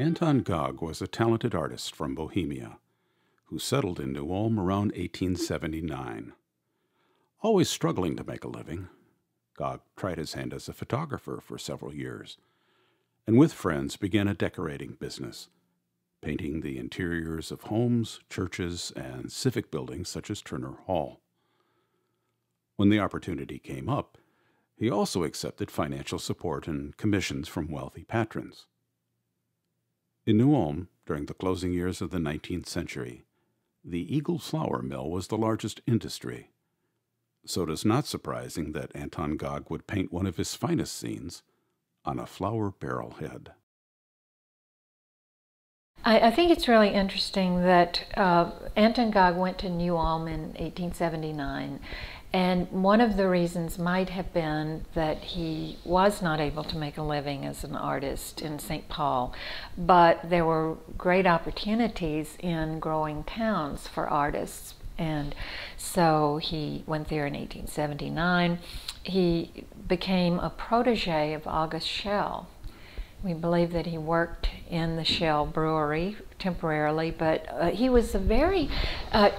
Anton Gag was a talented artist from Bohemia who settled in New Ulm around 1879. Always struggling to make a living, Gag tried his hand as a photographer for several years, and with friends began a decorating business, painting the interiors of homes, churches, and civic buildings such as Turner Hall. When the opportunity came up, he also accepted financial support and commissions from wealthy patrons. In New Ulm, during the closing years of the 19th century, the Eagle flour mill was the largest industry. So it is not surprising that Anton Gag would paint one of his finest scenes on a flour barrelhead. I think it's really interesting that Anton Gag went to New Ulm in 1879, and one of the reasons might have been that he was not able to make a living as an artist in St. Paul, but there were great opportunities in growing towns for artists, and so he went there in 1879. He became a protege of August Schell. We believe that he worked in the Schell brewery temporarily, but he was a very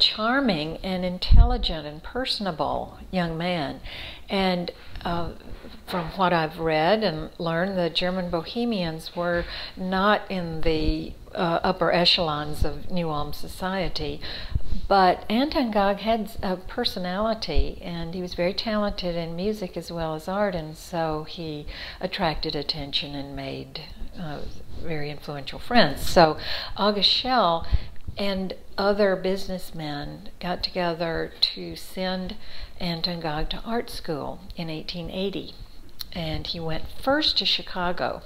charming and intelligent and personable young man. And from what I've read and learned, the German Bohemians were not in the upper echelons of New Ulm society. But Anton Gag had a personality, and he was very talented in music as well as art, and so he attracted attention and made very influential friends. So August Schell and other businessmen got together to send Anton Gag to art school in 1880, and he went first to Chicago.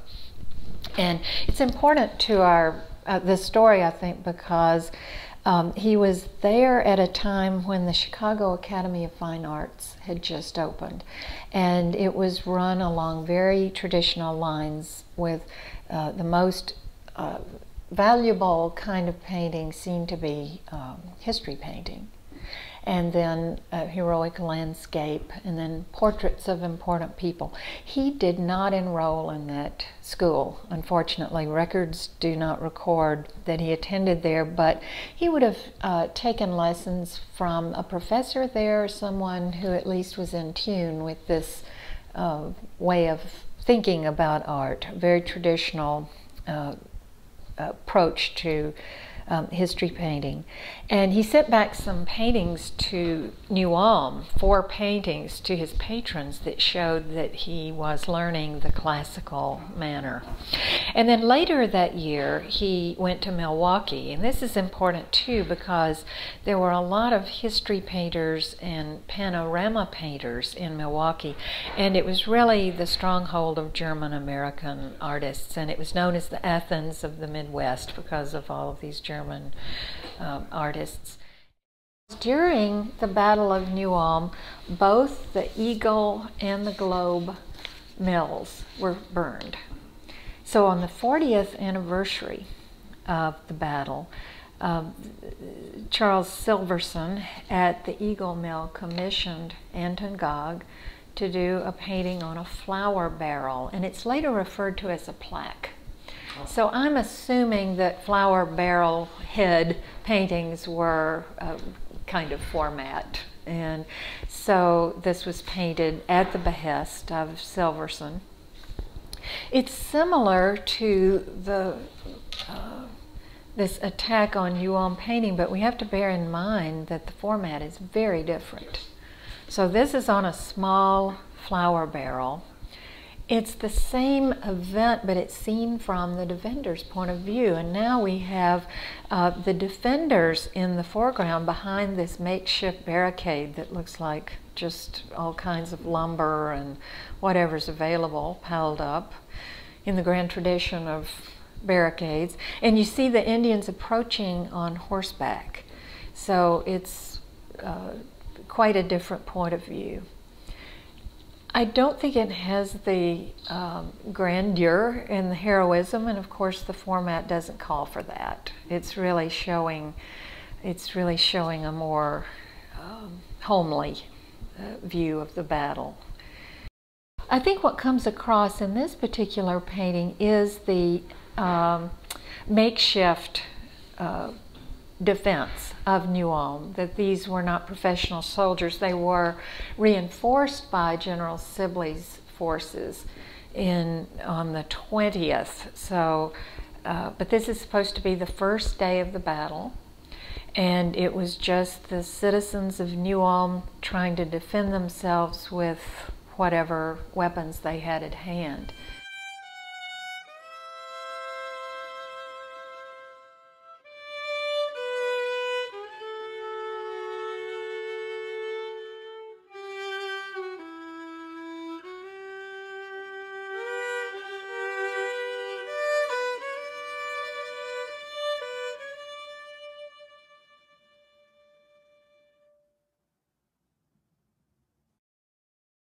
And it's important to our this story, I think, because he was there at a time when the Chicago Academy of Fine Arts had just opened, and it was run along very traditional lines with the most valuable kind of painting seemed to be history painting, and then heroic landscape, and then portraits of important people. He did not enroll in that school, unfortunately. Records do not record that he attended there, but he would have taken lessons from a professor there, someone who at least was in tune with this way of thinking about art, very traditional approach to history painting. And he sent back some paintings to New Ulm, 4 paintings to his patrons that showed that he was learning the classical manner. And then later that year he went to Milwaukee, and this is important too because there were a lot of history painters and panorama painters in Milwaukee, and it was really the stronghold of German American artists, and it was known as the Athens of the Midwest because of all of these German artists. During the Battle of New Ulm, both the Eagle and the Globe mills were burned. So on the 40th anniversary of the battle, Charles Silverson at the Eagle Mill commissioned Anton Gag to do a painting on a flour barrel, and it's later referred to as a plaque. So I'm assuming that flour barrel head paintings were kind of format, and so this was painted at the behest of Silverson. It's similar to the this attack on New Ulm painting, but we have to bear in mind that the format is very different. So this is on a small flour barrel. It's the same event, but it's seen from the defender's point of view. And now we have the defenders in the foreground behind this makeshift barricade that looks like just all kinds of lumber and whatever's available piled up in the grand tradition of barricades. And you see the Indians approaching on horseback. So it's quite a different point of view. I don't think it has the grandeur and the heroism, and of course the format doesn't call for that. It's really showing a more homely view of the battle. I think what comes across in this particular painting is the makeshift defense of New Ulm, that these were not professional soldiers. They were reinforced by General Sibley's forces on the 20th. So, but this is supposed to be the first day of the battle, and it was just the citizens of New Ulm trying to defend themselves with whatever weapons they had at hand.